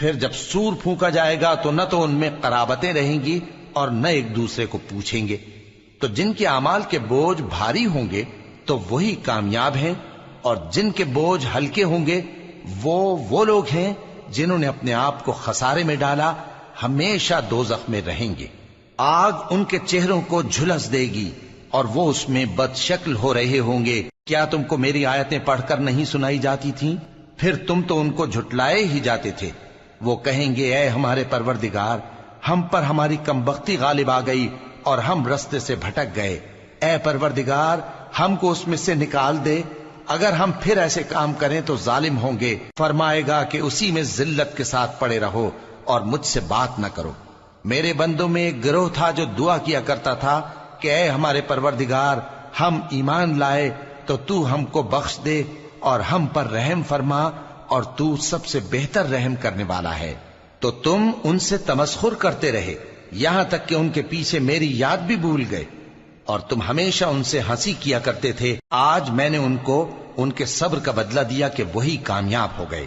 پھر جب سور پھونکا جائے گا تو نہ تو ان میں قرابتیں رہیں گی اور نہ ایک دوسرے کو پوچھیں گے۔ تو جن کے اعمال کے بوجھ بھاری ہوں گے تو وہی کامیاب ہیں، اور جن کے بوجھ ہلکے ہوں گے وہ لوگ ہیں جنہوں نے اپنے آپ کو خسارے میں ڈالا، ہمیشہ دوزخ میں رہیں گے۔ آگ ان کے چہروں کو جھلس دے گی اور وہ اس میں بد شکل ہو رہے ہوں گے۔ کیا تم کو میری آیتیں پڑھ کر نہیں سنائی جاتی تھیں؟ پھر تم تو ان کو جھٹلائے ہی جاتے تھے۔ وہ کہیں گے اے ہمارے پروردگار، ہم پر ہماری کمبختی غالب آ گئی اور ہم رستے سے بھٹک گئے۔ اے پروردگار، ہم کو اس میں سے نکال دے، اگر ہم پھر ایسے کام کریں تو ظالم ہوں گے۔ فرمائے گا کہ اسی میں ذلت کے ساتھ پڑے رہو اور مجھ سے بات نہ کرو۔ میرے بندوں میں ایک گروہ تھا جو دعا کیا کرتا تھا کہ اے ہمارے پروردگار، ہم ایمان لائے تو تو ہم کو بخش دے اور ہم پر رحم فرما، اور تو سب سے بہتر رحم کرنے والا ہے۔ تو تم ان سے تمسخر کرتے رہے یہاں تک کہ ان کے پیچھے میری یاد بھی بھول گئے، اور تم ہمیشہ ان سے ہنسی کیا کرتے تھے۔ آج میں نے ان کو ان کے صبر کا بدلہ دیا کہ وہی کامیاب ہو گئے۔